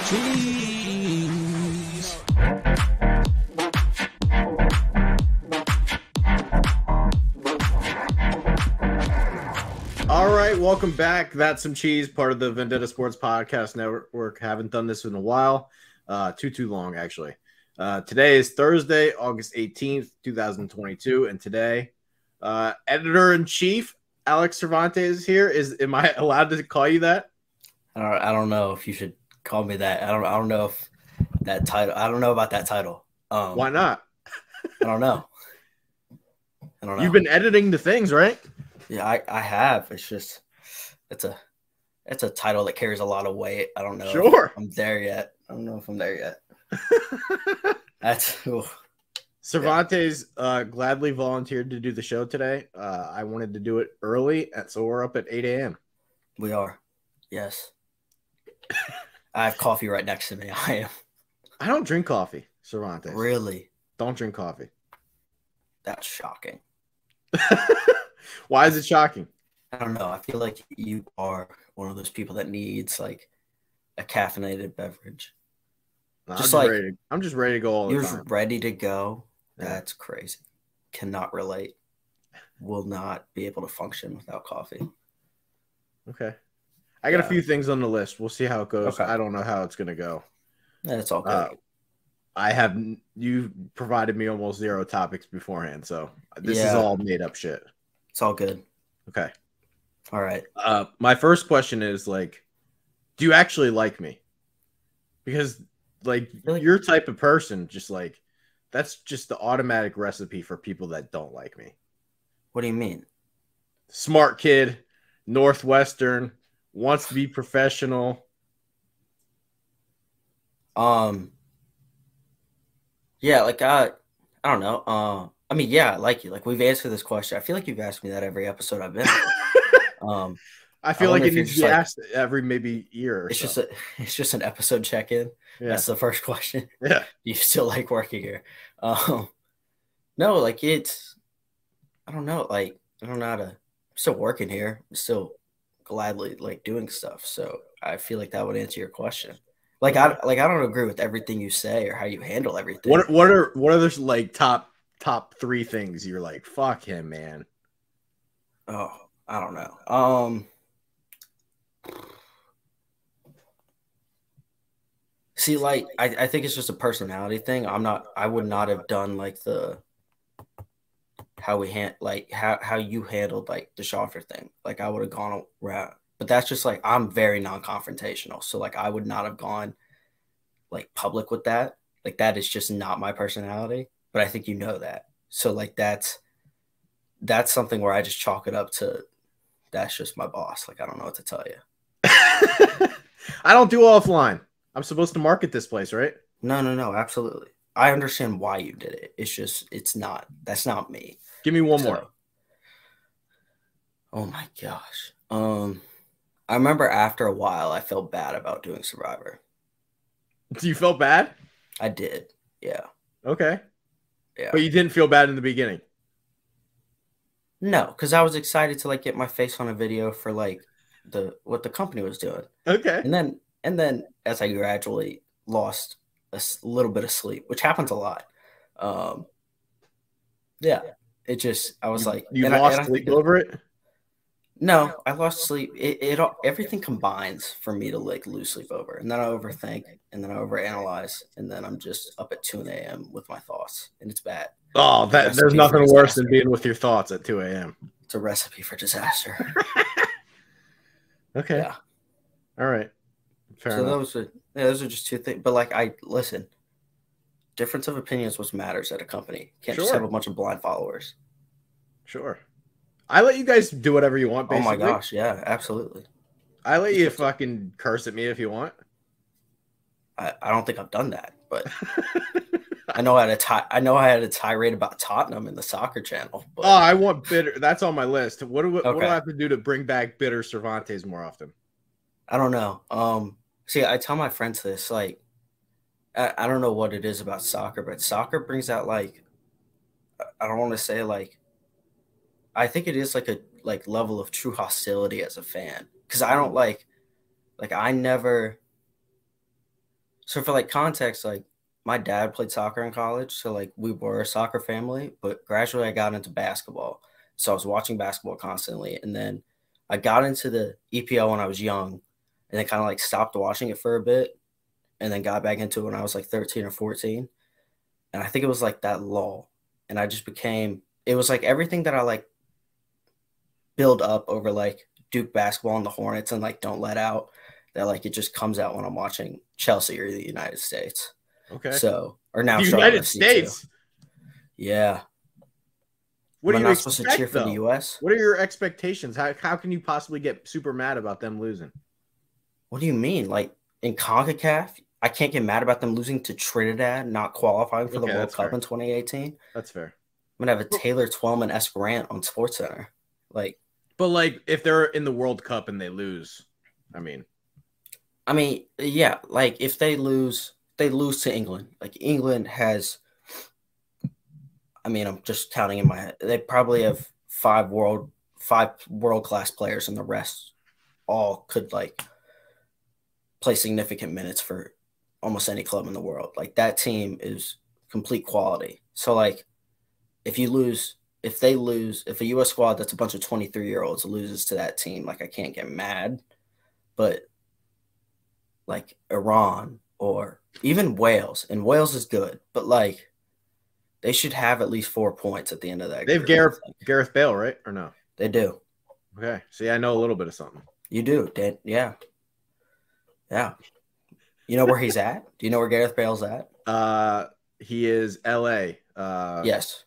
Cheese. All right, welcome back. That's Some Cheese, part of the Vendetta Sports Podcast Network. Haven't done this in a while. Too long, actually. Today is Thursday, August 18th, 2022, and today, Editor-in-Chief Alex Cervantes is here. Am I allowed to call you that? I don't know if you should call me that. I don't know if that title. I don't know about that title. Why not? I don't know. You've been editing the things, right? Yeah, I have. It's just it's a title that carries a lot of weight. I don't know. Sure. If I'm there yet. I don't know if I'm there yet. That's Cervantes gladly volunteered to do the show today. I wanted to do it early, so we're up at 8 a.m. We are. Yes. I have coffee right next to me. I don't drink coffee, Cervantes. Really? Don't drink coffee. That's shocking. Why is it shocking? I don't know. I feel like you are one of those people that needs like a caffeinated beverage. No, I'm just ready to go all the time. You're ready to go. Yeah. That's crazy. Cannot relate. Will not be able to function without coffee. Okay. I got a few things on the list. We'll see how it goes. Okay. I don't know how it's going to go. That's all good. You provided me almost zero topics beforehand, so this is all made up shit. It's all good. Okay. All right. My first question is do you actually like me? Because really? Your type of person, that's just the automatic recipe for people that don't like me. What do you mean? Smart kid, Northwestern, wants to be professional. Yeah, I don't know. I mean, yeah, I like you. We've answered this question. I feel like you've asked me that every episode I've been on. I feel like it needs to be asked every maybe year. It's just an episode check-in. Yeah. That's the first question. Yeah. Do you still like working here? No, it's I don't know. I don't know how to. I'm still working here. I'm still gladly doing stuff. So I feel like that would answer your question. I don't agree with everything you say or how you handle everything. What are those top three things you're like, fuck him, man? Oh, I don't know. See, I think it's just a personality thing. I would not have done how you handled the Schaffer thing. I would have gone around, but that's just I'm very non-confrontational. So I would not have gone public with that. That is just not my personality, but I think you know that. So that's something where I just chalk it up to that's just my boss. I don't know what to tell you. I don't do offline. I'm supposed to market this place, right? No, absolutely. I understand why you did it. It's just that's not me. Give me one more. Oh my gosh. I remember after a while I felt bad about doing Survivor. Do you feel bad? I did. Yeah. Okay. Yeah. But you didn't feel bad in the beginning? No, because I was excited to get my face on a video for what the company was doing. Okay. And then as I gradually lost a little bit of sleep, which happens a lot. Yeah. It just I was you lost sleep over it? No, I lost sleep. Everything combines for me to lose sleep over, and then I overthink, and then I overanalyze, and then I'm just up at 2 a.m. with my thoughts, and it's bad. Oh, there's nothing worse than being with your thoughts at 2 a.m. It's a recipe for disaster. Okay. Yeah. All right. Fair enough. Those are just two things. But listen, difference of opinions what matters at a company. You can't just have a bunch of blind followers. Sure. I let you guys do whatever you want, basically. Oh my gosh, yeah, absolutely. I let you fucking curse at me if you want. I don't think I've done that, but I know I had a tirade about Tottenham in the soccer channel. But... Oh, I want bitter. That's on my list. What do I have to do to bring back bitter Cervantes more often? I don't know. See, I tell my friends this. I don't know what it is about soccer, but soccer brings out I don't want to say I think it is a level of true hostility as a fan, because I don't I never So for like context, like my dad played soccer in college, so like we were a soccer family, but gradually I got into basketball. So I was watching basketball constantly, and then I got into the EPL when I was young, and then kind of like stopped watching it for a bit, and then got back into it when I was like 13 or 14. And I think it was like that lull, and I just became it was like everything that I like build up over like Duke basketball and the Hornets and like don't let out that like it just comes out when I'm watching Chelsea or the United States. Okay. So or now The Charlotte United FC too. States. Yeah. What Am do I you not supposed to cheer expect, for the though? US? What are your expectations? How can you possibly get super mad about them losing? What do you mean? Like in CONCACAF, I can't get mad about them losing to Trinidad, not qualifying for the Okay, World that's Cup fair. in 2018. That's fair. I'm gonna have a Taylor Twellman-esque rant on SportsCenter. Like, But like, if they're in the World Cup and they lose, I mean, yeah, like if they lose to England. Like England has, I mean, I'm just counting in my head. They probably have five world class players, and the rest all could like play significant minutes for almost any club in the world. Like that team is complete quality. So like if you lose, if they lose, if a US squad that's a bunch of 23-year-olds loses to that team, like I can't get mad. But like Iran or even Wales, and Wales is good, but like they should have at least 4 points at the end of that they have group. Gareth Bale, right? Or no? They do. Okay. See, I know a little bit of something. You do, Dan. Yeah. Yeah. You know where he's at? Do you know where Gareth Bale's at? He is LA. Yes.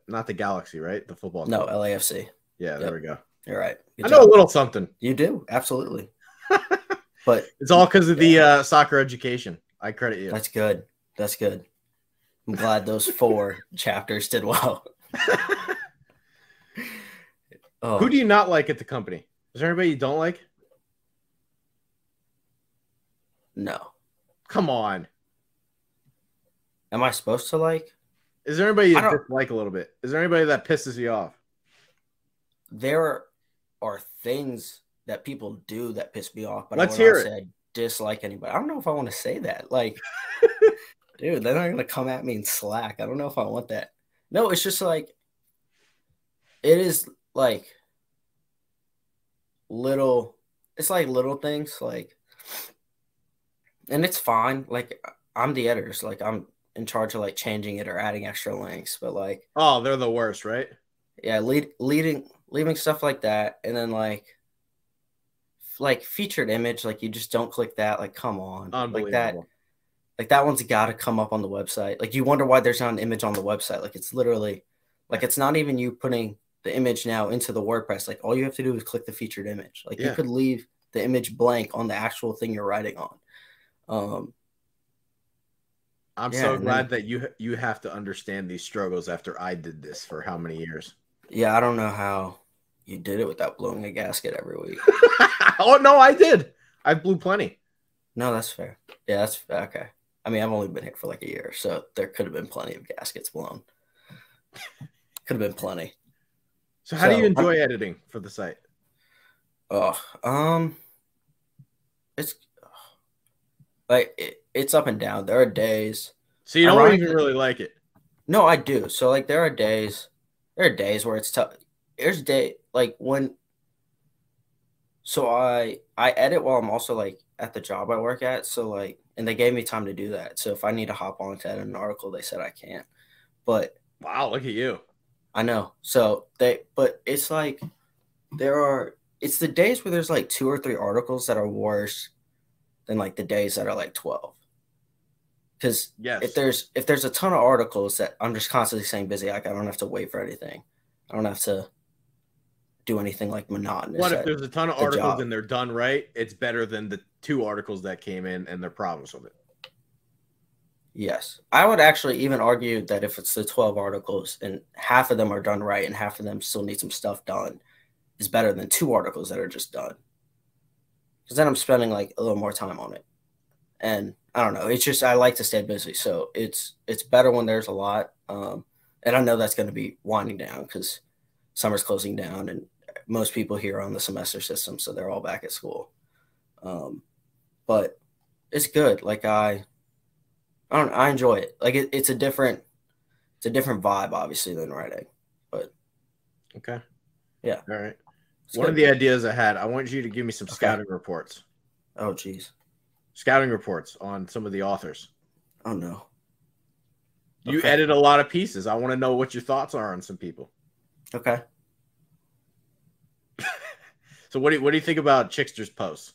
Not the Galaxy, right? The football No, team. LAFC. Yeah, there we go. You're right. Good I know job. a little something. You do, absolutely. But it's all because of the soccer education. I credit you. That's good. That's good. I'm glad those 4 chapters did well. Oh. Who do you not like at the company? Is there anybody you don't like? No. Come on. Am I supposed to like? Is there anybody you dislike a little bit? Is there anybody that pisses you off? There are things that people do that piss me off, but Let's I hear would it. say I dislike anybody. I don't know if I want to say that. Like, dude, they're not going to come at me and slack. I don't know if I want that. No, it's just like, it is like little, it's like little things, like, and it's fine. Like, I'm the editor, so like, I'm in charge of like changing it or adding extra links, but like, oh, they're the worst, right? Yeah, leaving stuff like that, and then like featured image, like you just don't click that. Like, come on, like that one's got to come up on the website. Like, you wonder why there's not an image on the website. Like, it's literally like it's not even you putting the image now into the WordPress. Like, all you have to do is click the featured image. Like, you could leave the image blank on the actual thing you're writing on. I'm so glad that you have to understand these struggles after I did this for how many years. Yeah, I don't know how you did it without blowing a gasket every week. Oh, no, I did. I blew plenty. No, that's fair. Yeah, that's okay. I mean, I've only been here for like a year, so there could have been plenty of gaskets blown. Could have been plenty. So how do you enjoy editing for the site? It's like it's up and down. There are days. So you don't even really like it? No, I do. So like there are days where it's tough. There's day like when. So I edit while I'm also like at the job I work at. So like, and they gave me time to do that. So if I need to hop on to edit an article, they said I can't. But wow, look at you. I know. So but it's like it's the days where there's like 2 or 3 articles that are worse than like the days that are like 12. Because if there's a ton of articles that I'm just constantly staying busy, like I don't have to wait for anything. I don't have to do anything like monotonous. What if there's a ton of articles and they're done right? It's better than the 2 articles that came in and their problems with it. Yes. I would actually even argue that if it's the 12 articles and half of them are done right and half of them still need some stuff done, is better than 2 articles that are just done. Because then I'm spending like a little more time on it. And I don't know. It's just I like to stay busy. So it's better when there's a lot. And I know that's going to be winding down because summer's closing down and most people here are on the semester system. So they're all back at school. But It's good. Like I enjoy it. Like it's a different vibe, obviously, than writing. But Okay. yeah, All right. it's One of good. the ideas I had, I want you to give me some Okay. scouting reports. Oh, geez. Scouting reports on some of the authors. Oh no. You Okay. edit a lot of pieces. I want to know what your thoughts are on some people. Okay. So what do you think about Chickster's posts?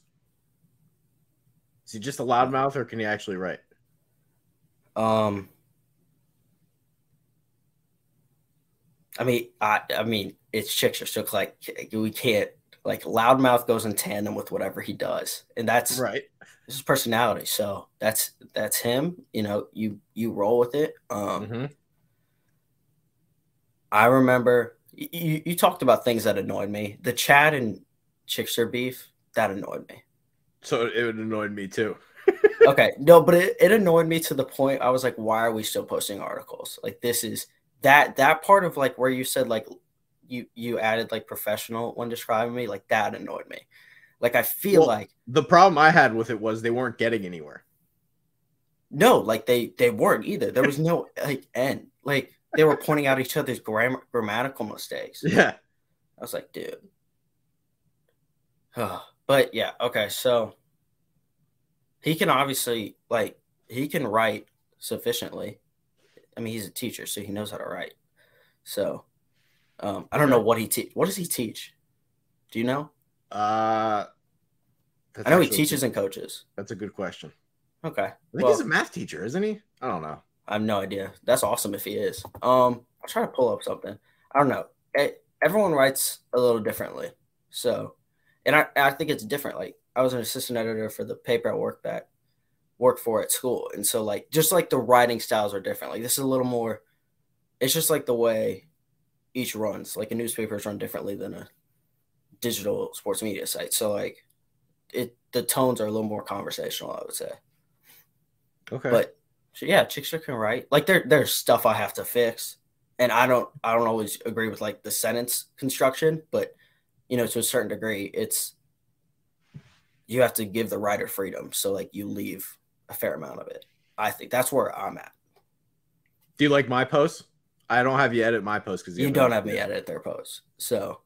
Is he just a Uh, loudmouth, or can he actually write? Um. I mean, it's Chickster, so it's like we can't like loudmouth goes in tandem with whatever he does, and that's Right. his personality. So that's him. You know, you roll with it. Mm-hmm. I remember you talked about things that annoyed me. The Chad and Chickster beef that annoyed me. So it would annoy me too. Okay, no, but it annoyed me to the point I was like, why are we still posting articles? Like this is that part of like where you said like you added like professional when describing me, like that annoyed me. Like I feel Well, like the problem I had with it was they weren't getting anywhere. no, like they weren't either. There was no like end. Like they were pointing out each other's grammatical mistakes. Yeah. I was like, dude. But yeah, okay, so he can obviously like he can write sufficiently. I mean, he's a teacher, so he knows how to write. So I don't Okay. know what he teach. What does he teach? Do you know? Uh, I that's know he actually teaches and coaches. that's a good question. Okay. I think he's a Well, math teacher, isn't he? I don't know. I have no idea. That's awesome if he is. I'll try to pull up something. I don't know. Everyone writes a little differently. So, and I think it's different. Like I was an assistant editor for the paper I work for at school, and so like just like the writing styles are different. Like this is a little more. It's just like the way each runs. Like a newspaper is run differently than a digital sports media site. So like the tones are a little more conversational, I would say. Okay. But so yeah, Chickster can write. Like there's stuff I have to fix, and I don't always agree with like the sentence construction, but you know to a certain degree, it's you have to give the writer freedom, so like you leave a fair amount of it. I think that's where I'm at. Do you like my posts? I don't have you edit my posts because you You have no don't have me idea. edit their posts, so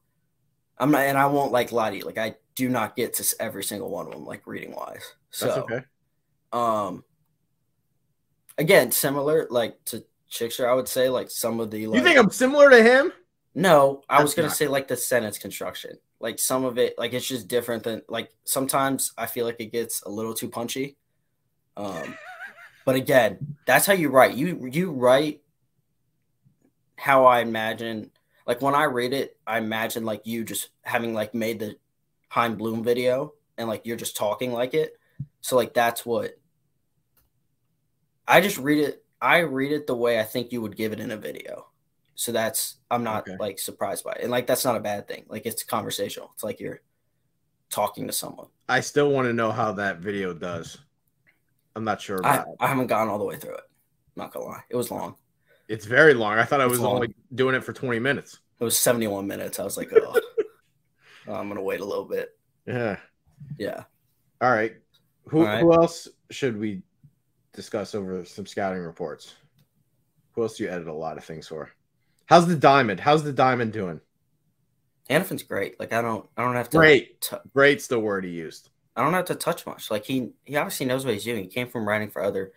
I'm not, and I won't like lie to you. Like I do not get to every single one of them, like reading wise. That's So, okay. um, again, similar like to Chickster, I would say like some of the You like think I'm similar to him? no, I was That's gonna not say true. like the sentence construction. Like some of it, like it's just different than like sometimes I feel like it gets a little too punchy. Um, but again, that's how you write. You write how I imagine. Like when I read it, I imagine like you just having like made the Hein Bloom video and like you're just talking like it. So like that's what I just read it. I read it the way I think you would give it in a video. So that's I'm not Okay. like surprised by it. And like that's not a bad thing. Like it's conversational. It's like you're talking to someone. I still want to know how that video does. I'm not sure I about it. I haven't gone all the way through it. I'm not gonna lie. It was long. It's very long. I thought I It's was long. only doing it for 20 minutes. It was 71 minutes. I was like, oh, I'm gonna wait a little bit. Yeah. Yeah. All right. All Who right. else should we discuss over some scouting reports? Who else do you edit a lot of things for? How's the diamond? How's the diamond doing? Hannafin's great. Like I don't have to Great. Great's the word he used. I don't have to touch much. Like he obviously knows what he's doing. He came from writing for other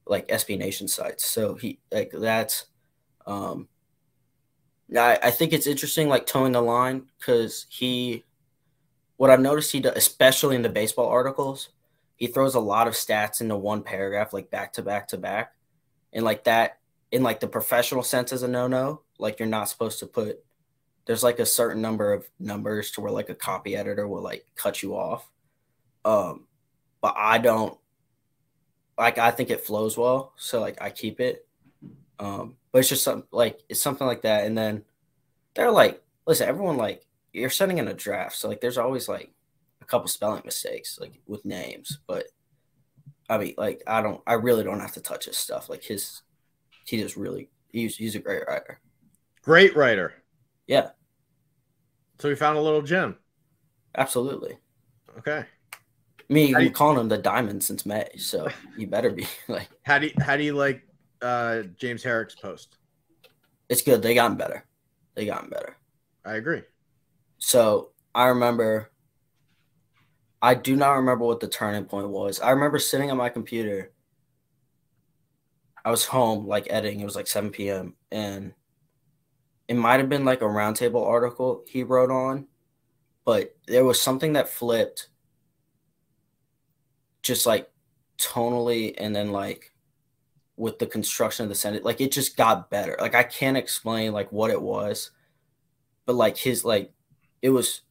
like SB Nation sites. So he like that's um I think it's interesting like towing the line because what I've noticed he does, especially in the baseball articles, he throws a lot of stats into one paragraph, like back to back to back. And like that in like the professional sense is a no-no. Like you're not supposed to put there's like a certain number of numbers to where like a copy editor will like cut you off. Um, but I don't like I think it flows well, so like I keep it. But it's just something like it's something like that. And then they're like, listen, everyone like you're sending in a draft, so like there's always like a couple spelling mistakes like with names. But I mean, like I really don't have to touch his stuff. Like he just really he's a great writer. Great writer. Yeah, So we found a little gem. absolutely. Okay. I mean, you've been calling him the Diamond since May, so you better be like. How do you like James Herrick's post? It's good. They gotten better. I agree. So I remember. I do not remember what the turning point was. I remember sitting on my computer. I was home, like editing. It was like 7 p.m. and it might have been like a roundtable article he wrote on, but there was something that flipped, just like tonally, and then like with the construction of the sentence, like it just got better. Like I can't explain like what it was, but like his like it was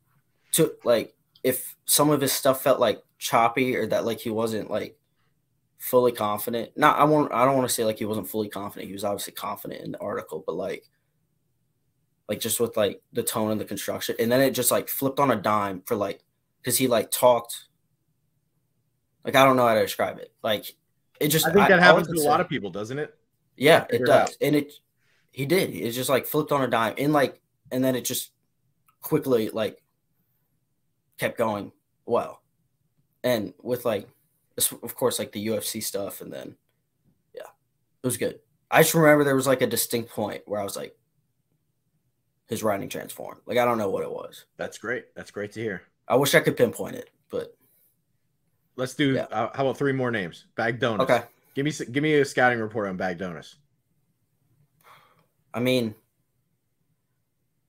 to like if some of his stuff felt like choppy or that like he wasn't like fully confident. I don't want to say like he wasn't fully confident. He was obviously confident in the article, but like just with like the tone and the construction, and then it just like flipped on a dime for like because he like talked like I don't know how to describe it. Like it just I think that happens to a lot of people, doesn't it? Yeah, it does, and he did. It just like flipped on a dime, and then it just quickly like kept going well, and with like of course like the UFC stuff, and then yeah, it was good. I just remember there was like a distinct point where I was like, his writing transformed. Like I don't know what it was. That's great. That's great to hear. I wish I could pinpoint it, but let's do. Yeah. How about 3 more names? Bagdonis. Okay. Give me a scouting report on Bagdonis. I mean,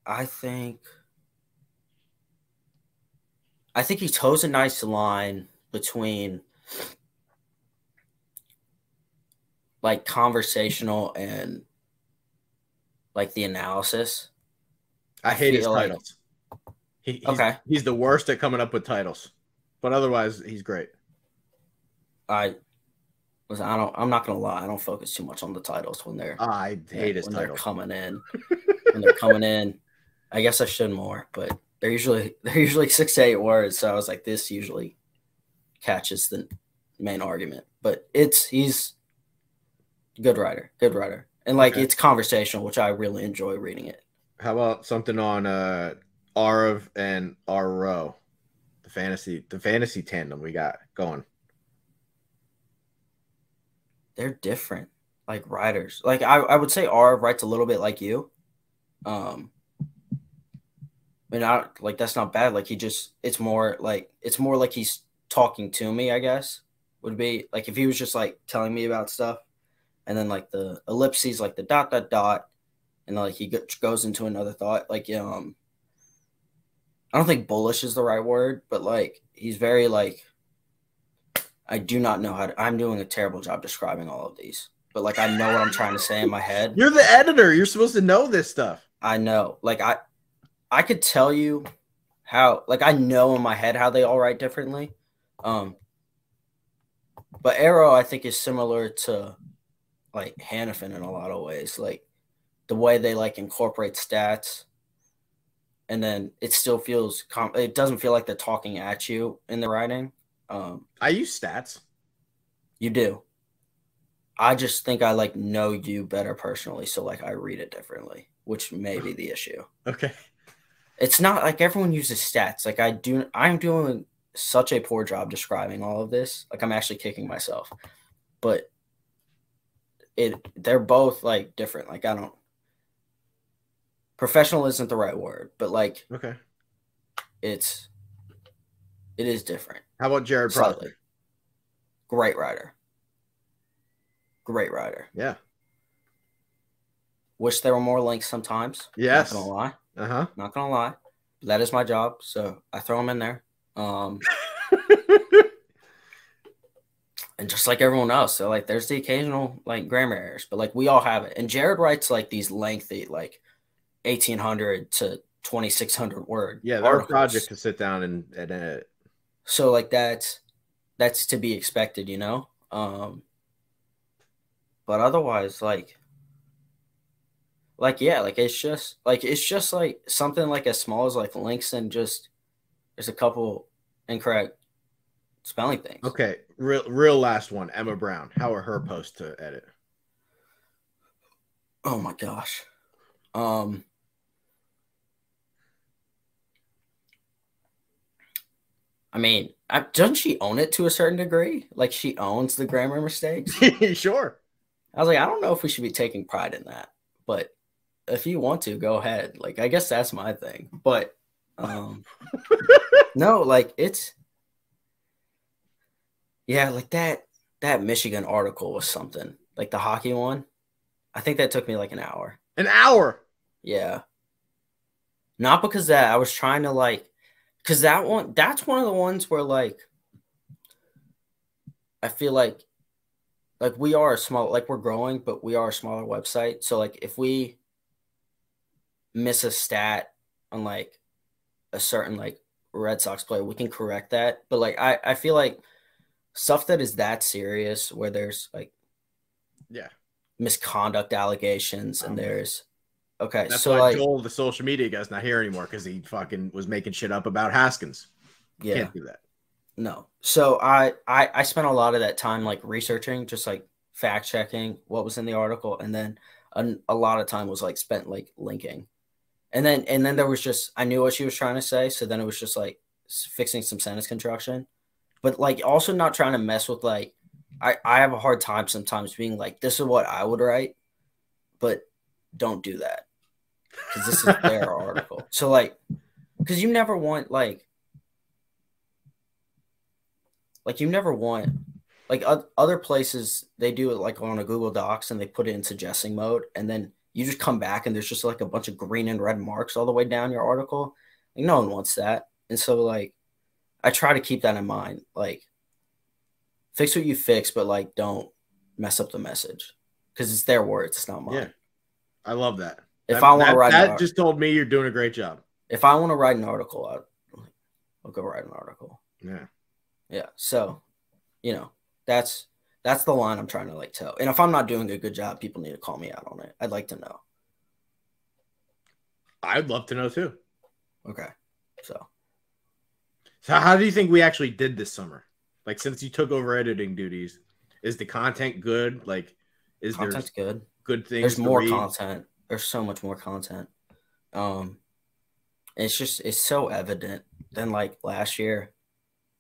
I think he toes a nice line between like conversational and like the analysis. I hate his titles. He's the worst at coming up with titles, but otherwise he's great. I'm not gonna lie. I don't focus too much on the titles when they're. I hate his titles. They're coming in. When they're coming in, I guess I should more, but they're usually 6 to 8 words. So I was like, this usually catches the main argument. But he's a good writer, and like it's conversational, which I really enjoy reading it. How about something on Arv and Ro, the fantasy tandem we got going? They're different, like writers. Like I would say Arv writes a little bit like you. I mean, like that's not bad. Like it's more like he's talking to me, I guess. Would be like if he was just like telling me about stuff, and then like the ellipses, like the ... and like he goes into another thought. Like I don't think bullish is the right word, but like he's very like I do not know how to. I'm doing a terrible job describing all of these, but like I know what I'm trying to say in my head. You're the editor. You're supposed to know this stuff. I know. Like I could tell you how. Like I know in my head how they all write differently. But Arrow I think is similar to like Hannafin in a lot of ways. Like the way they like incorporate stats, and then it still feels. It doesn't feel like they're talking at you in the writing. I use stats. You do. I just think I like know you better personally, so like I read it differently, which may be the issue. Okay. It's not like everyone uses stats. Like I'm doing such a poor job describing all of this. Like I'm actually kicking myself. But they're both like different. Like professional isn't the right word, but like okay. It is different. How about Jared Prosper? Great writer. Yeah. Wish there were more links sometimes. Yes. Not gonna lie. Uh-huh. Not gonna lie. But that is my job, so I throw them in there. And just like everyone else, so like there's the occasional like grammar errors, but like we all have it. And Jared writes like these lengthy, like 1,800 to 2,600 word. Yeah, they're a project to sit down and edit. So like that's to be expected, you know. But otherwise, like yeah, like it's just like something like as small as like links and just there's a couple incorrect spelling things. Okay, real last one. Emma Brown. How are her posts to edit? Oh my gosh. I mean, doesn't she own it to a certain degree? Like she owns the grammar mistakes. Sure. I was like, I don't know if we should be taking pride in that, but if you want to, go ahead. Like, I guess that's my thing. But no, like like that Michigan article was something. Like the hockey one. I think that took me like an hour. An hour. Yeah. Not because that I was trying to like, because that's one of the ones where like I feel like we are a small, like we're growing, but we are a smaller website. So like if we miss a stat on like a certain like Red Sox player, we can correct that. But like I feel like stuff that is that serious where there's like misconduct allegations and there's that's so why like Joel, the social media guy's not here anymore because he fucking was making shit up about Haskins. Yeah. Can't do that. No. So I spent a lot of that time like researching, just like fact checking what was in the article, and then a lot of time was like spent like linking. And then there was just I knew what she was trying to say, so then it was just like fixing some sentence construction. But like also not trying to mess with like I have a hard time sometimes being like, this is what I would write, but don't do that. Because this is their article. So like because you never want like you never want like other places they do it like on a Google Docs and they put it in suggesting mode, and then you just come back and there's just like a bunch of green and red marks all the way down your article. Like no one wants that. And so like I try to keep that in mind. Like fix what you fix, but like don't mess up the message because it's their words, it's not mine. Yeah, I love that. If I want to write that, just told me you're doing a great job. If I want to write an article, I'll go write an article. Yeah. Yeah. So, you know, that's the line I'm trying to like tell. And if I'm not doing a good job, people need to call me out on it. I'd like to know. I'd love to know too. Okay. So how do you think we actually did this summer? Like since you took over editing duties, is the content good? Like is content's good? Good things. There's more content. There's so much more content. It's so evident than like last year.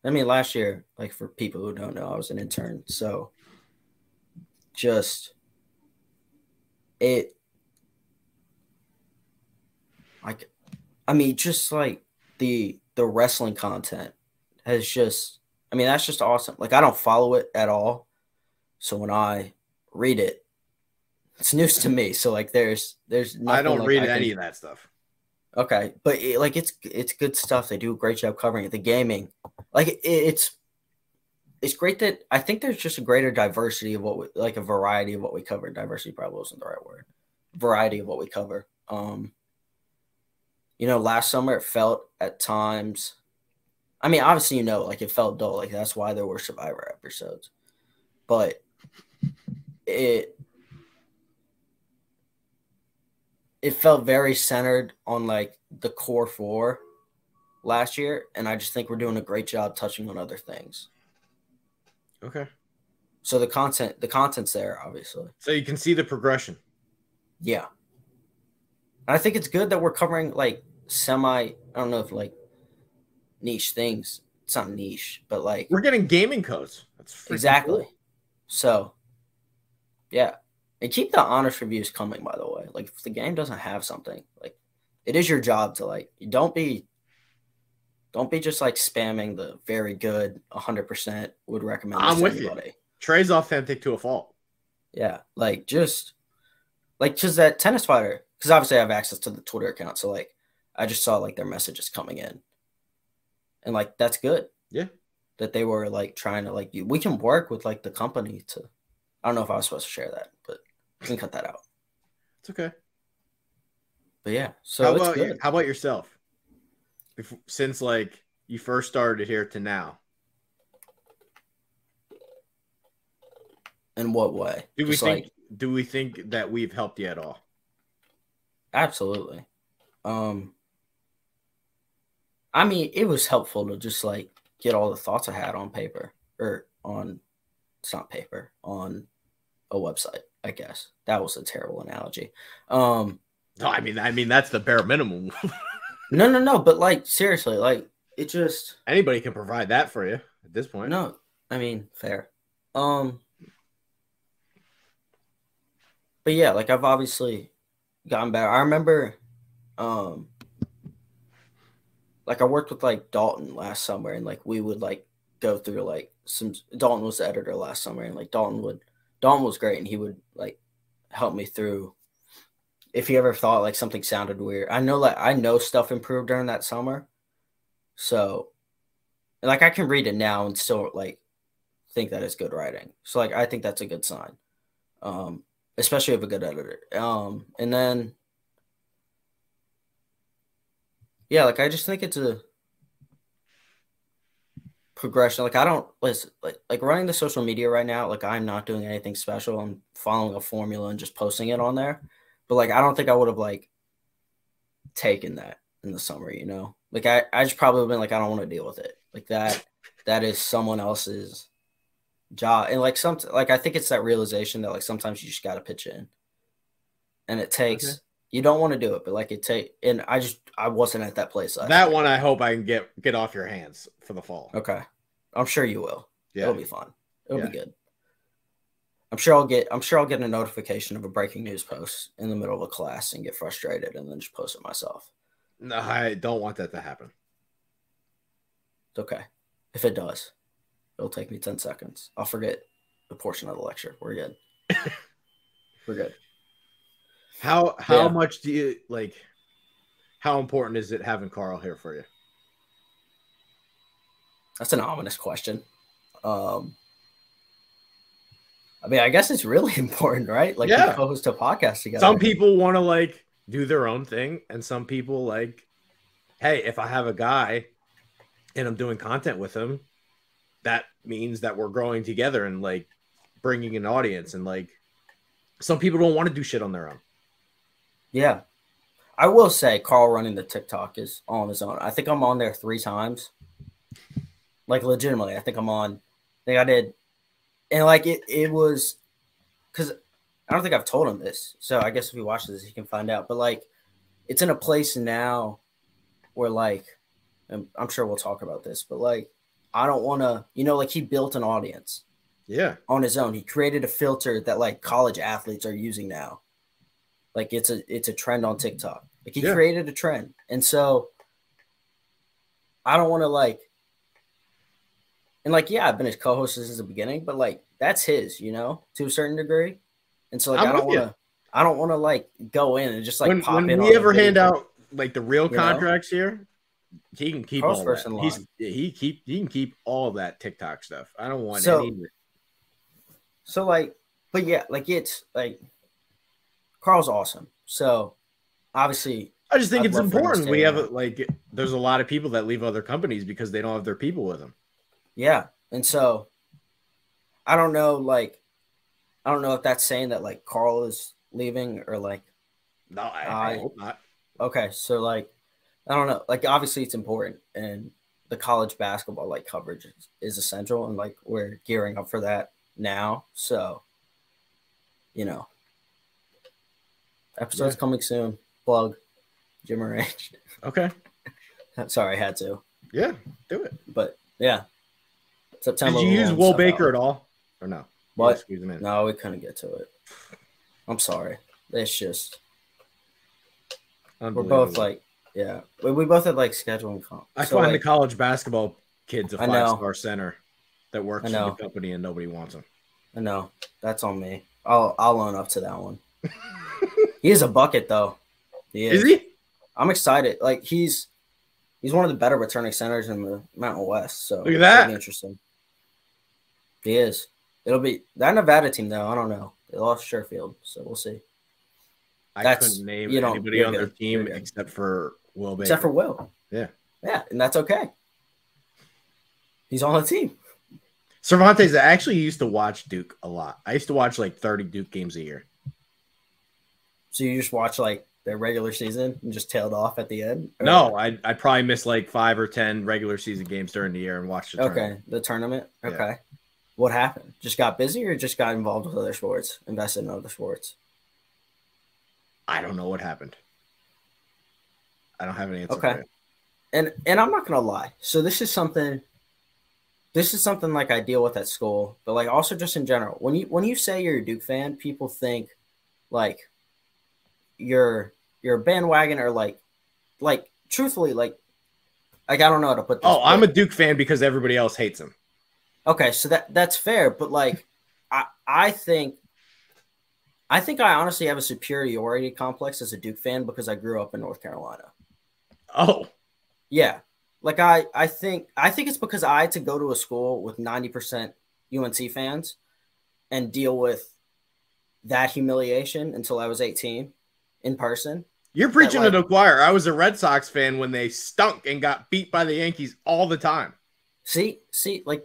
I mean, last year, like for people who don't know, I was an intern. So just just like the wrestling content has just, that's just awesome. Like I don't follow it at all. So when I read it, it's news to me. So like there's nothing. I don't read any of that stuff. Okay, but it's good stuff. They do a great job covering it. The gaming, like it's great that I think there's just a greater diversity of a variety of what we cover. Diversity probably wasn't the right word. Variety of what we cover. Last summer it felt at times. Obviously, like it felt dull. Like that's why there were Survivor episodes, but it felt very centered on like the core four last year. And I just think we're doing a great job touching on other things. Okay. So the content's there, obviously. So you can see the progression. Yeah. And I think it's good that we're covering like I don't know if like niche things. It's not niche, but like we're getting gaming codes. That's exactly. Cool. So yeah. And keep the honest reviews coming, by the way. Like, if the game doesn't have something, like, it is your job to, like, don't be just, like, spamming the very good 100% would recommend this to anybody. You. Trey's authentic to a fault. Yeah. Like, just, like, because that tennis fighter, because obviously I have access to the Twitter account, so, like, I just saw, like, their messages coming in. And, like, that's good. Yeah. That they were, like, trying to, like, we can work with, like, the company to, I don't know if I was supposed to share that, but you can cut that out. It's okay. But yeah, so how about yourself? Since like you first started here to now. In what way? Do we think that we've helped you at all? Absolutely. It was helpful to just like get all the thoughts I had on paper on a website. I guess that was a terrible analogy. No, that's the bare minimum. No. But like seriously, like it just anybody can provide that for you at this point. no. I mean, fair. But yeah, like I've obviously gotten better. I remember, like I worked with like Dalton last summer, and like we would like go through like some. Dalton was the editor last summer, and like Dalton was great, and he would like help me through if he ever thought like something sounded weird. I know stuff improved during that summer, so like I can read it now and still like think that it's good writing. So like I think that's a good sign. Especially of a good editor. And then yeah, like I just think it's a progression. Like I don't listen, like running the social media right now, like I'm not doing anything special. I'm following a formula and just posting it on there. But like I don't think I would have like taken that in the summer, you know? Like I just probably been like, I don't want to deal with it. Like that is someone else's job. And like I think it's that realization that like sometimes you just gotta pitch in. And it takes you don't want to do it, but like and I wasn't at that place. That one I hope I can get off your hands for the fall. Okay. I'm sure you will. Yeah. It'll be fun. It'll be good. I'm sure I'll get a notification of a breaking news post in the middle of a class and get frustrated and then just post it myself. No, I don't want that to happen. It's okay. If it does, it'll take me 10 seconds. I'll forget a portion of the lecture. We're good. We're good. How much do you like? How important is it having Karl here for you? That's an ominous question. I mean, I guess it's really important, right? Like, we co-host a podcast together. Some people want to like do their own thing, and some people like, hey, if I have a guy and I'm doing content with him, that means that we're growing together and like bringing an audience. And like, some people don't want to do shit on their own. Yeah. I will say Karl running the TikTok is on his own. I think I'm on there 3 times. Like, legitimately, I think I did. And like, it was, because I don't think I've told him this. So I guess if he watches this, he can find out. But like, it's in a place now where like, and I'm sure we'll talk about this, but like, I don't want to, like he built an audience. Yeah. On his own. He created a filter that like college athletes are using now. Like it's a trend on TikTok. Like he created a trend. And so I don't want to like, and like, yeah, I've been his co-host since the beginning, but like that's his, to a certain degree. And so like, I don't want to like go in and just like pop in. When we ever hand out like the real contracts here, he can keep all that. He can keep all of that TikTok stuff. I don't want any of it. So like, but yeah, like it's like Karl's awesome. So obviously, I just think it's important. We have there's a lot of people that leave other companies because they don't have their people with them. Yeah. And so I don't know if that's saying that like Karl is leaving or like. No, I hope not. Okay. So like, I don't know. Like, obviously it's important and the college basketball like coverage is essential. And like, we're gearing up for that now. So, episode's coming soon. Plug. Gym arranged. Okay. Sorry, I had to. Yeah, do it. But yeah. September. Did you use Will Baker at all? Or no? What? Squeeze him in. No, we couldn't get to it. I'm sorry. It's just we're both like, yeah. We both had like scheduling comp. I find the college basketball kid's a 5-star center that works for the company and nobody wants him. I know. That's on me. I'll own up to that one. He is a bucket though. He is. Is he? I'm excited. Like he's one of the better returning centers in the Mountain West. So look at that. Really interesting. He is. It'll be that Nevada team though. I don't know. They lost Sherfield, so we'll see. I couldn't name anybody on their team except for Will Baker. Except for Will. Yeah. Yeah, and that's okay. He's on the team. Cervantes, I actually used to watch Duke a lot. I used to watch like 30 Duke games a year. So you just watch like their regular season and just tailed off at the end? Or? No, I probably missed like 5 or 10 regular season games during the year and watched the tournament. Okay, the tournament? Okay. Yeah. What happened? Just got busy or just got involved with other sports, invested in other sports? I don't know what happened. I don't have an answer okay. for you. and I'm not gonna lie. So this is something like I deal with at school, but like also just in general. When you say you're a Duke fan, people think like you're a bandwagon or like truthfully I don't know how to put this. Oh, I'm a Duke fan because everybody else hates him. Okay, so that's fair, but like I think I honestly have a superiority complex as a Duke fan because I grew up in North Carolina. Oh. Yeah. Like I think it's because I had to go to a school with 90% UNC fans and deal with that humiliation until I was 18 in person. You're preaching to the choir. I was a Red Sox fan when they stunk and got beat by the Yankees all the time. See, like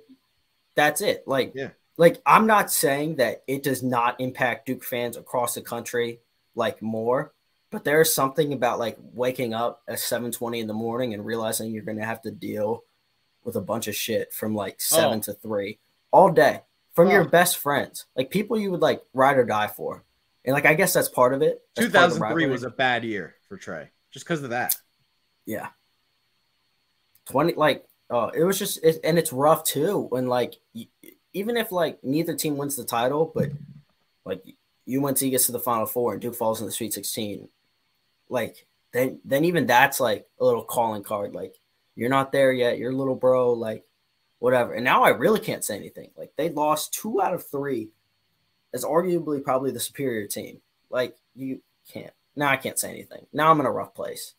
that's it. Like, yeah. Like I'm not saying that it does not impact Duke fans across the country like more, but there's something about like waking up at 7:20 in the morning and realizing you're going to have to deal with a bunch of shit from like 7 to 3 all day from your best friends, like people you would like ride or die for. And like I guess that's part of it. That's 2003 was a bad year for Trey just because of that. Yeah. 20 like it was just and it's rough too when like even if like neither team wins the title, but like UNC gets to the Final Four and Duke falls in the Sweet 16, like then even that's like a little calling card. Like you're not there yet, you're little bro, like whatever. And now I really can't say anything. Like they lost 2 out of 3 as arguably probably the superior team. Like you can't. Now I can't say anything. Now I'm in a rough place.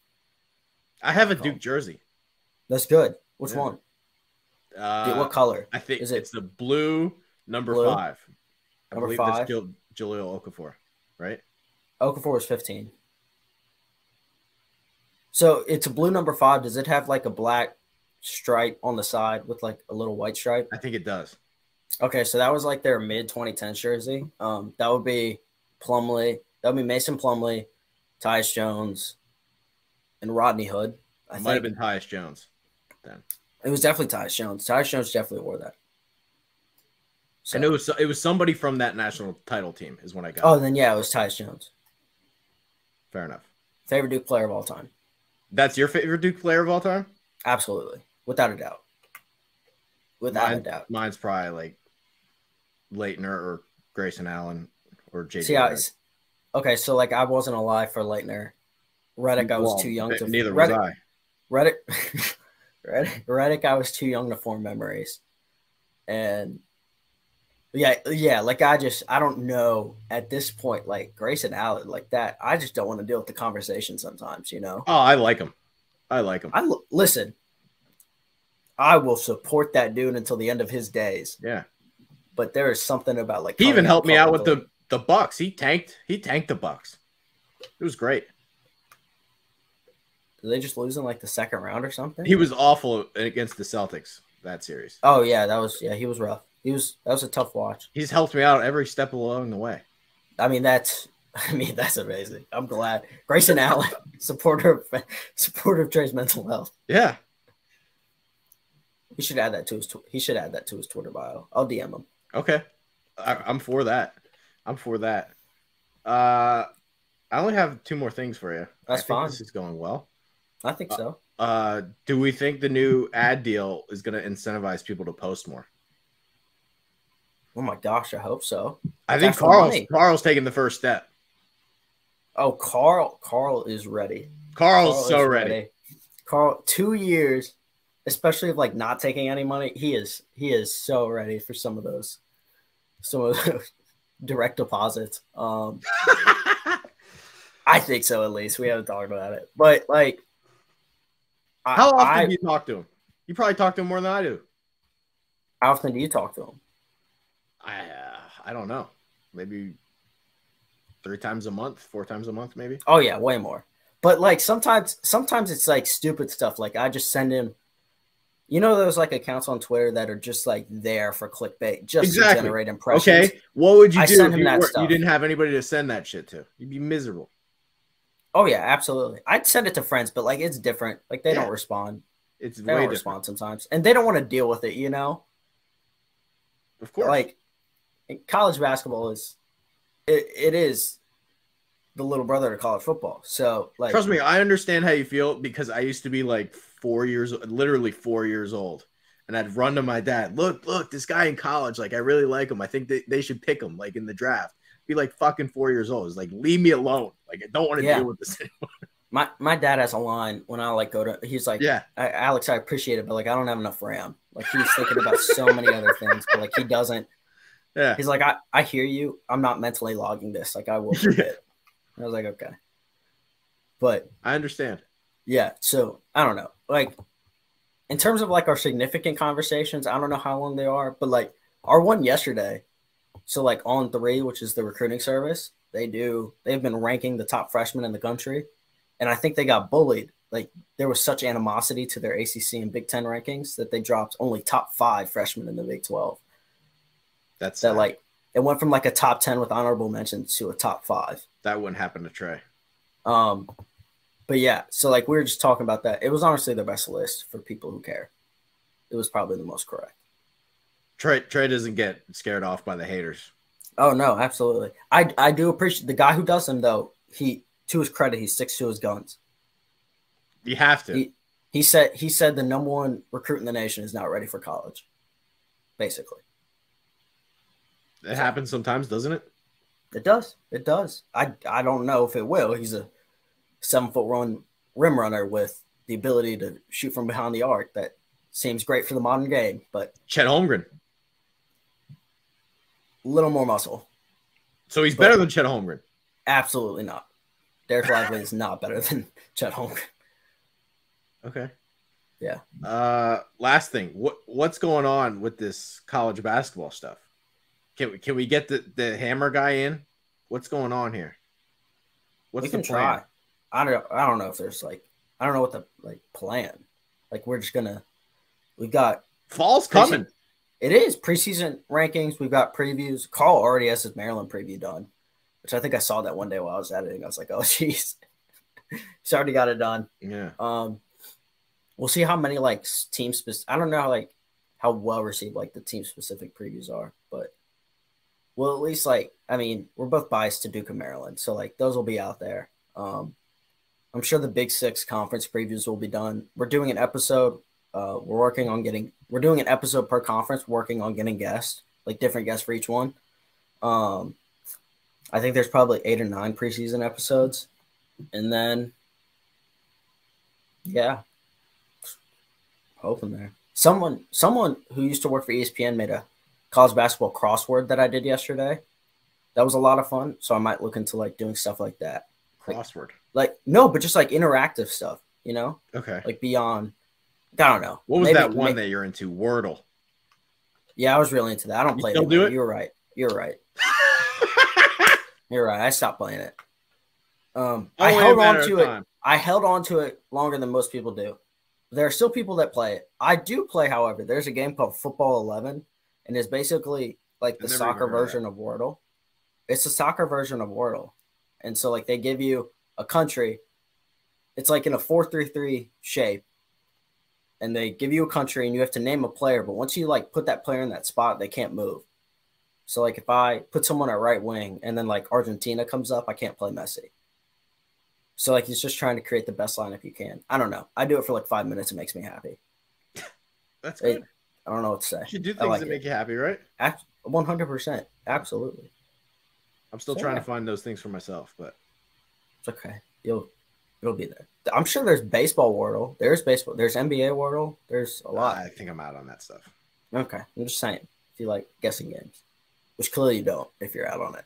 I have a Duke jersey. That's good. Which one? Dude, what color? I think it's the blue number 5. I believe 5. That's Jahlil Okafor, right? Okafor is 15. So it's a blue number 5. Does it have like a black stripe on the side with like a little white stripe? I think it does. Okay, so that was like their mid 2010 jersey. That would be Plumlee. That would be Mason Plumlee, Tyus Jones, and Rodney Hood. It might have been Tyus Jones then. It was definitely Tyus Jones. Tyus Jones definitely wore that. So. And it was somebody from that national title team is when I got. Oh, then yeah, it was Tyus Jones. Fair enough. Favorite Duke player of all time. That's your favorite Duke player of all time? Absolutely, without a doubt. Without a doubt. Mine's probably like Leitner or Grayson Allen or JJ. Okay, so like I wasn't alive for Leitner. Reddick, I was too young to. Neither was I. Reddick, I was too young to form memories, and yeah. Like I don't know at this point. Like Grayson Allen, like that. I just don't want to deal with the conversation sometimes. You know. Oh, I like him. Listen. I will support that dude until the end of his days. Yeah. But there is something about like he even helped me out with the Bucks. He tanked the Bucks. It was great. Did they just lose in like the second round or something? He was awful against the Celtics that series. Oh yeah, he was rough. That was a tough watch. He's helped me out every step along the way. I mean that's amazing. I'm glad. Grayson Allen, supporter of Trey's mental health. Yeah. He should add that to his Twitter bio. I'll DM him. Okay. I'm for that. I only have 2 more things for you. That's fine. This is going well. I think so. Do we think the new ad deal is going to incentivize people to post more? Oh my gosh, I hope so. I think Karl's taking the first step. Oh, Karl is ready. Karl's so ready. Karl, 2 years, especially of like not taking any money. He is so ready for some of those direct deposits. I think so, at least. We haven't talked about it. But like how often do you talk to him? You probably talk to him more than I do. How often do you talk to him? I don't know. Maybe 3 times a month, 4 times a month, maybe. Oh yeah, way more. But like sometimes it's like stupid stuff. Like I just send him, you know, those like accounts on Twitter that are just like there for clickbait, just to generate impressions. Okay, what would you do if you didn't have anybody to send that shit to? You'd be miserable. Oh yeah, absolutely. I'd send it to friends, but like it's different. Like they don't respond. They don't different. respond sometimes, and they don't want to deal with it. You know. Of course. Like college basketball is, it is the little brother to college football. So like, trust me, I understand how you feel because I used to be like literally 4 years old. And I'd run to my dad, look, this guy in college, like I really like him. I think they should pick him like in the draft. Be like fucking 4 years old. It's like, leave me alone. Like I don't want to deal with this anymore. My dad has a line when I like go to, he's like, yeah, Alex, I appreciate it, but like I don't have enough RAM. Like he's thinking about so many other things, but like he doesn't. Yeah. He's like, I hear you. I'm not mentally logging this. Like I will forget. I was like, okay. But I understand. Yeah. So I don't know. Like in terms of like our significant conversations, I don't know how long they are, but like our one yesterday. So like On3, which is the recruiting service, they've been ranking the top freshmen in the country. And I think they got bullied. Like there was such animosity to their ACC and Big Ten rankings that they dropped only top 5 freshmen in the Big 12. That's that like it went from like a top 10 with honorable mentions to a top 5. That wouldn't happen to Trey. But yeah, so like we were just talking about that. It was honestly the best list for people who care. It was probably the most correct. Trey doesn't get scared off by the haters. Oh no, absolutely. I do appreciate the guy who does them though. He, to his credit, he sticks to his guns. You have to. He said the number 1 recruit in the nation is not ready for college. Basically. It happens sometimes, doesn't it? It does. It does. I don't know if it will. He's a 7-foot rim runner with the ability to shoot from behind the arc. That seems great for the modern game, but Chet Holmgren. A little more muscle. So he's better than Chet Holmgren? Absolutely not. Derek Lively is not better than Chet Holmgren. Okay. Yeah. Last thing, what's going on with this college basketball stuff? Can we get the hammer guy in? What's going on here? We can try. I don't know if there's like, I don't know what the like plan. Like we've got fall's coming. It is preseason rankings. We've got previews. Karl already has his Maryland preview done, which I think I saw that one day while I was editing. I was like, oh jeez, he's already got it done. Yeah. We'll see how many like team specific. I don't know like how well received like the team specific previews are, but well, at least like, I mean, we're both biased to Duke and Maryland, so like those will be out there. I'm sure the Big 6 conference previews will be done. We're doing an episode. We're doing an episode per conference, working on getting guests, like different guests for each one. I think there's probably 8 or 9 preseason episodes. And then, yeah, hoping there. Someone who used to work for ESPN made a college basketball crossword that I did yesterday. That was a lot of fun. So I might look into like doing stuff like that. Crossword. Like no, but just like interactive stuff, you know? Okay. Like beyond, I don't know. What was that one that you're into? Wordle. Yeah, I was really into that. I don't play it anymore. You're right. You're right. I stopped playing it. I held on to it. I held on to it longer than most people do. There are still people that play it. I do play, however. There's a game called Football 11, and it's basically like the soccer version of Wordle. It's a soccer version of Wordle. And so, like, they give you a country. It's like in a 4-3-3 shape. And they give you a country, and you have to name a player. But once you, like, put that player in that spot, they can't move. So, like, if I put someone at right wing and then, like, Argentina comes up, I can't play Messi. So, like, he's just trying to create the best lineup you can. I don't know. I do it for, like, 5 minutes. It makes me happy. That's good. I don't know what to say. You should do things that make you happy, right? 100%. Absolutely. I'm still trying to find those things for myself, but it's okay. It'll be there. I'm sure there's baseball Wordle. There's baseball. There's NBA Wordle. There's a lot. I think I'm out on that stuff. Okay. I'm just saying. If you like guessing games, which clearly you don't if you're out on it.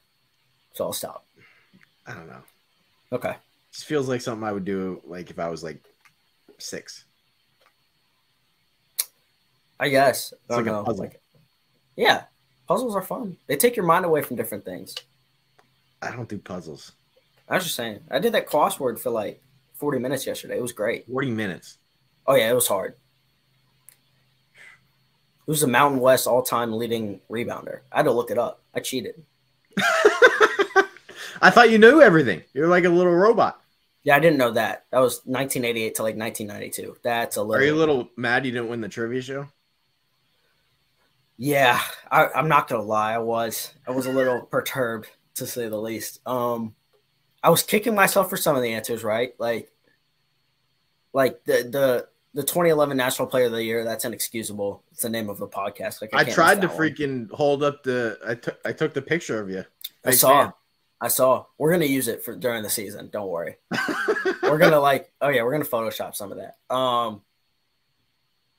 So I'll stop. I don't know. Okay. This feels like something I would do like if I was like 6. I guess. It's like a puzzle. Yeah. Puzzles are fun. They take your mind away from different things. I don't do puzzles. I was just saying. I did that crossword for like 40 minutes yesterday. It was great. 40 minutes. Oh, yeah. It was hard. Who's the Mountain West all-time leading rebounder? I had to look it up. I cheated. I thought you knew everything. You're like a little robot. Yeah, I didn't know that. That was 1988 to like 1992. That's a little. Are you a little mad you didn't win the trivia show? Yeah, I'm not gonna lie. I was a little perturbed to say the least. I was kicking myself for some of the answers, right? Like the 2011 National Player of the Year. That's inexcusable. It's the name of the podcast. Like I can't miss tried to that one. freaking hold up I took the picture of you. I saw. We're gonna use it for during the season. Don't worry. We're gonna we're gonna Photoshop some of that.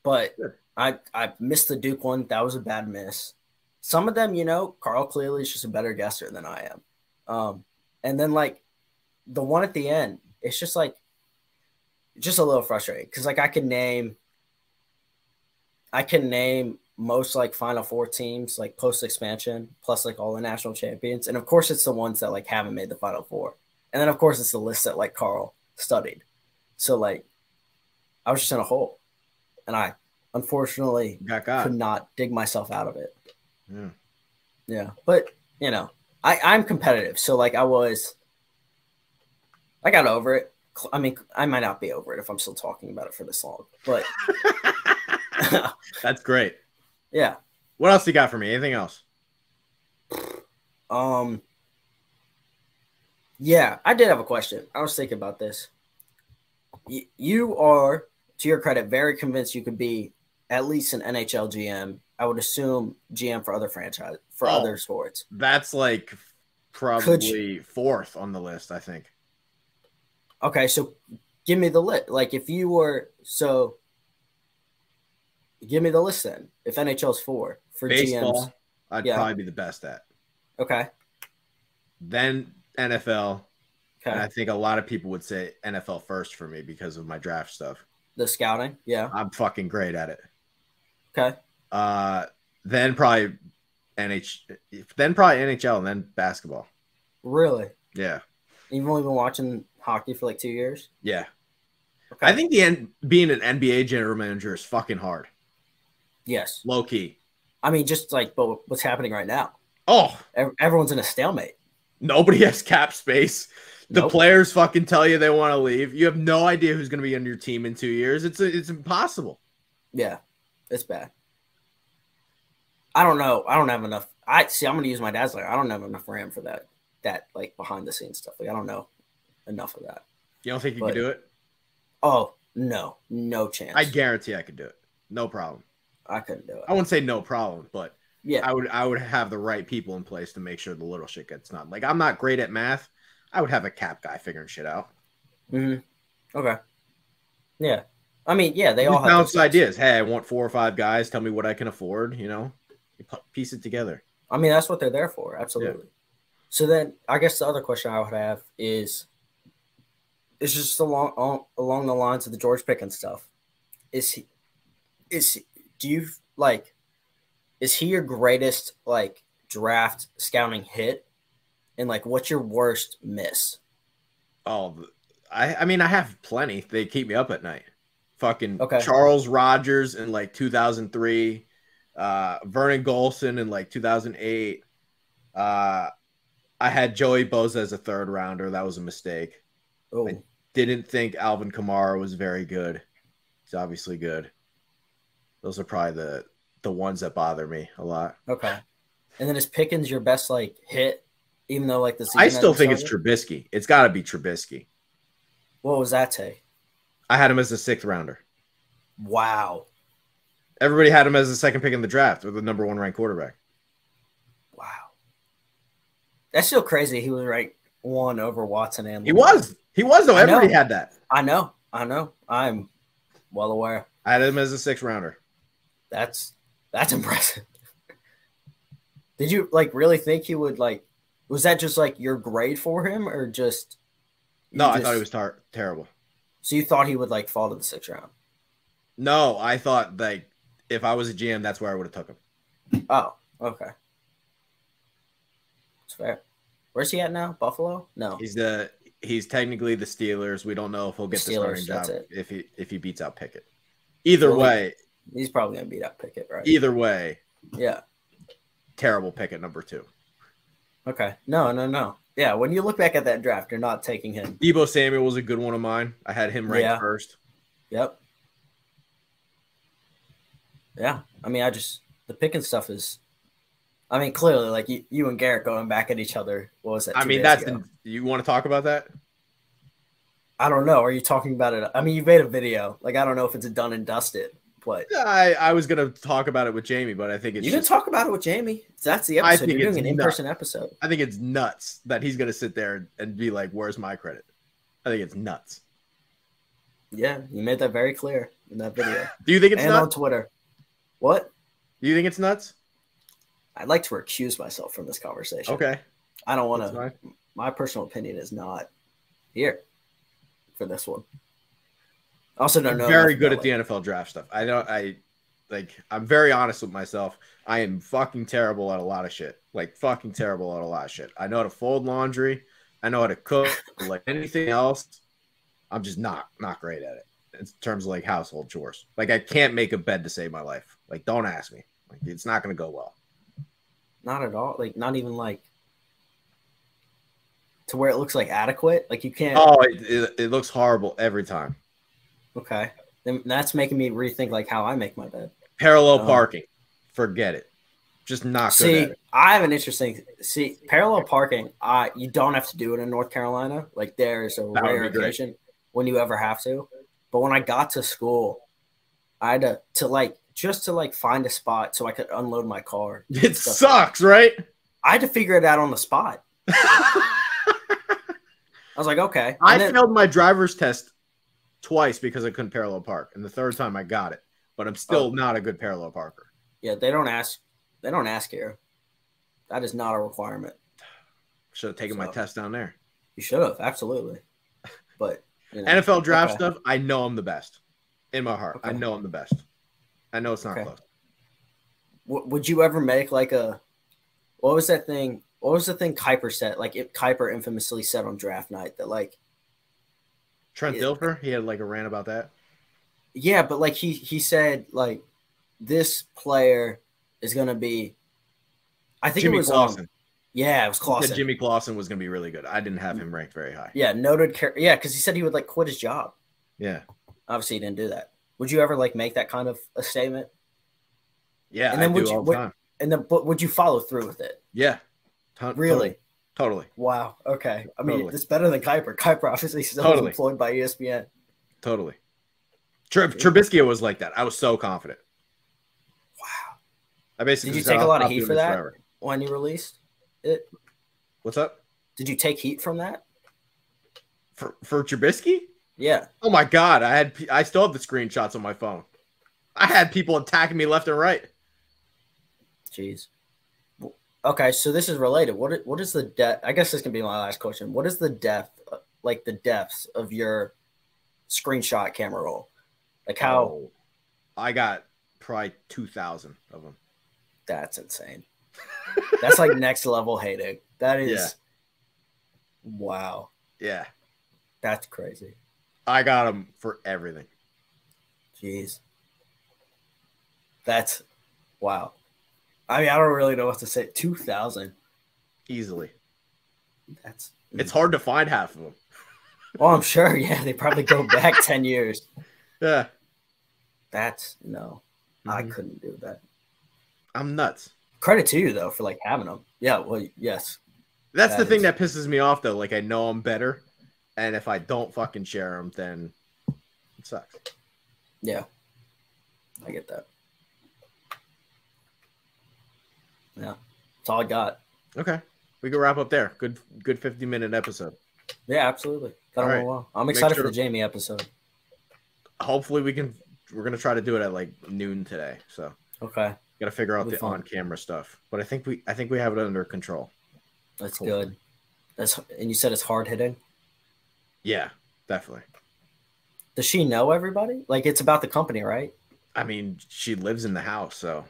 But I missed the Duke one. That was a bad miss. Some of them, Karl clearly is just a better guesser than I am. And then like the one at the end, it's just like just a little frustrating because like I can name most like Final Four teams like post expansion plus like all the national champions, and of course it's the ones that like haven't made the Final Four, and then of course it's the list that like Karl studied. So like I was just in a hole, and I unfortunately could not dig myself out of it. Yeah, but I'm competitive, so like I got over it. I mean, I might not be over it if I'm still talking about it for this long, but that's great. Yeah. What else you got for me? Anything else? Yeah, I did have a question. I was thinking about this. You are, to your credit, very convinced you could be at least an NHL GM. I would assume GM for other franchise for other sports. That's like probably fourth on the list, I think. Okay, so give me the list. Like if you were give me the list then. If NHL's for baseball, GMs, I'd probably be the best at. Okay. Then NFL. Okay. And I think a lot of people would say NFL first for me because of my draft stuff. The scouting, yeah. I'm fucking great at it. Okay. Then probably NHL, and then basketball. Really? Yeah. You've only been watching hockey for like 2 years? Yeah. Okay. I think being an NBA general manager is fucking hard. Yes. Low key. I mean, just like what's happening right now. Oh. Everyone's in a stalemate. Nobody has cap space. The players fucking tell you they want to leave. You have no idea who's going to be on your team in 2 years. It's impossible. Yeah. It's bad. I don't know. I don't have enough. I'm going to use my dad's like, I don't have enough RAM for that like behind the scenes stuff. Like I don't know enough of that. You don't think you could do it? Oh, no. No chance. I guarantee I could do it. No problem. I couldn't do it. I wouldn't say no problem, but yeah, I would have the right people in place to make sure the little shit gets done. Like I'm not great at math. I would have a cap guy figuring shit out. Mm-hmm. Okay. Yeah. I mean, yeah, they all have bounce ideas. Hey, I want 4 or 5 guys. Tell me what I can afford. You piece it together. I mean, that's what they're there for. Absolutely. Yeah. So then, I guess the other question I would have is just along the lines of the George Pickens stuff. Is he your greatest like draft scouting hit? And like, what's your worst miss? Oh, I mean, I have plenty. They keep me up at night. Fucking Charles Rogers in like 2003, Vernon Golson in like 2008. I had Joey Bosa as a 3rd rounder. That was a mistake. Oh. I didn't think Alvin Kamara was very good. He's obviously good. Those are probably the ones that bother me a lot. Okay. And then is Pickens your best like hit, even though like the season I still think it's Trubisky. It's got to be Trubisky. What was that take? I had him as a 6th rounder. Wow. Everybody had him as the 2nd pick in the draft with the number 1 ranked quarterback. Wow. That's still crazy. He was ranked 1 over Watson and Lamar. He was though. Everybody had that. I know. I'm well aware. I had him as a 6th rounder. That's impressive. Did you like really think he would like? Was that just like your grade for him, or just? No, I thought he was terrible. So you thought he would like fall to the 6th round? No, I thought like if I was a GM, that's where I would have took him. Oh, okay. It's fair. Where's he at now? Buffalo? No. He's technically the Steelers. We don't know if he'll get the starting job if he beats out Pickett. Either way, he's probably gonna beat out Pickett, right? Either way, yeah. Terrible pick at number 2. Okay. No. Yeah, when you look back at that draft, you're not taking him. Deebo Samuel was a good one of mine. I had him ranked first. Yep. Yeah. I mean, the Pickens stuff is I mean, clearly, like you and Garrett going back at each other. What was that? I mean, you want to talk about that? I don't know. Are you talking about it? I mean, you made a video. Like, I don't know if it's a done and dusted, but I was gonna talk about it with Jamie, but I think it's you can talk about it with Jamie. That's the episode. You're doing an in-person episode. I think it's nuts that he's gonna sit there and be like, "Where's my credit?" I think it's nuts. Yeah, you made that very clear in that video. Do you think it's nuts? on Twitter? What? Do you think it's nuts? I'd like to recuse myself from this conversation. Okay. I don't want to. My personal opinion is not here for this one. Also, don't know. Very good at the NFL draft stuff. I'm very honest with myself. I am fucking terrible at a lot of shit. Like fucking terrible at a lot of shit. I know how to fold laundry. I know how to cook. Like anything else, I'm just not great at it in terms of like household chores. Like I can't make a bed to save my life. Like don't ask me. Like it's not going to go well. Not at all. Like not even like to where it looks like adequate. Like you can't. Oh, it looks horrible every time. Okay, then that's making me rethink like how I make my bed. Parallel parking, forget it. Just not good at it. I have an interesting parallel parking. You don't have to do it in North Carolina. Like there's a rare occasion when you ever have to. But when I got to school, I had to find a spot so I could unload my car. It sucks, right? I had to figure it out on the spot. I was like, okay. I failed my driver's test twice because I couldn't parallel park, and the third time I got it. But I'm still not a good parallel parker. Yeah, they don't ask here. That is not a requirement. Should have taken my test down there. You should have, absolutely. But NFL draft stuff, I know I'm the best. In my heart, I know I'm the best. I know it's not close. Would you ever make like what was that thing? What was the thing Kuiper said? Like Kuiper infamously said on draft night that like Trent Dilfer, he had like a rant about that. Yeah, but like he said like this player is gonna be. I think Jimmy it was Clausen. Yeah, it was Clausen. He said Jimmy Clausen was gonna be really good. I didn't have him ranked very high. Yeah, noted. Yeah, because he said he would like quit his job. Yeah, obviously he didn't do that. Would you ever like make that kind of a statement? Yeah, and then I do all the time. But would you follow through with it? Yeah, really. Totally. Wow. Okay. I mean, it's better than Kuiper. Kuiper obviously still employed by ESPN. Totally. Trubisky was like that. I was so confident. Wow. I basically did you take a lot of heat for that when you released it? What's up? Did you take heat from that? For Trubisky? Yeah. Oh my God. I still have the screenshots on my phone. I had people attacking me left and right. Jeez. Okay, so this is related. What is the depth? I guess this can be my last question. What is the depth, like the depths of your screenshot camera roll? Like how? Oh, I got probably 2,000 of them. That's insane. That's like next level hating. That is. Wow. Yeah. That's crazy. I got them for everything. Jeez. That's wow. I mean, I don't really know what to say. 2,000. Easily. It's hard to find half of them. Well, I'm sure. Yeah, they probably go back 10 years. Yeah. I couldn't do that. I'm nuts. Credit to you, though, for like having them. Yeah, well, yes. That's the thing that pisses me off, though. Like, I know I'm better. And if I don't fucking share them, then it sucks. Yeah. I get that. Yeah, that's all I got. Okay, we can wrap up there. Good 50-minute episode. Yeah, absolutely. Well. I'm excited for the Jamie episode. Hopefully, we're gonna try to do it at like noon today. So okay, got to figure out the on-camera stuff. But I think we have it under control. That's good. And you said it's hard hitting. Yeah, definitely. Does she know everybody? Like it's about the company, right? I mean, she lives in the house, so.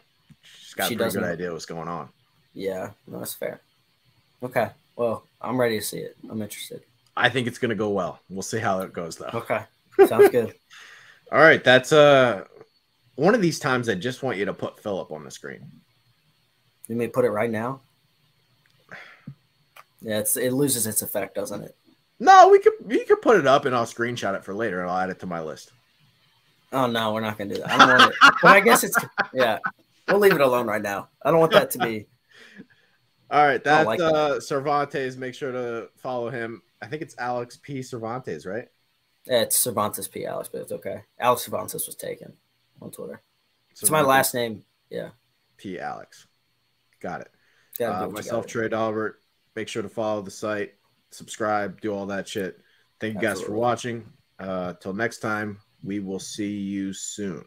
She's got a pretty good idea what's going on. Yeah, no, that's fair. Okay, well, I'm ready to see it. I'm interested. I think it's going to go well. We'll see how it goes, though. Okay, sounds good. All right, that's one of these times I just want you to put Philip on the screen. You may put it right now? Yeah, it loses its effect, doesn't it? No, we could put it up and I'll screenshot it for later and I'll add it to my list. Oh, no, we're not going to do that. I don't want it. But I guess it's – yeah. We'll leave it alone right now. I don't want that to be. All right, I don't that's like that. Cervantes. Make sure to follow him. I think it's Alex P. Cervantes, right? It's Cervantes P. Alex, but it's okay. Alex Cervantes was taken on Twitter. It's my Cervantes last name. Yeah. P. Alex. Got it. Gotta do what you Myself, gotta do. Trey Dalbert. Make sure to follow the site, subscribe, do all that shit. Thank you guys for Absolutely. watching. Till next time, we will see you soon.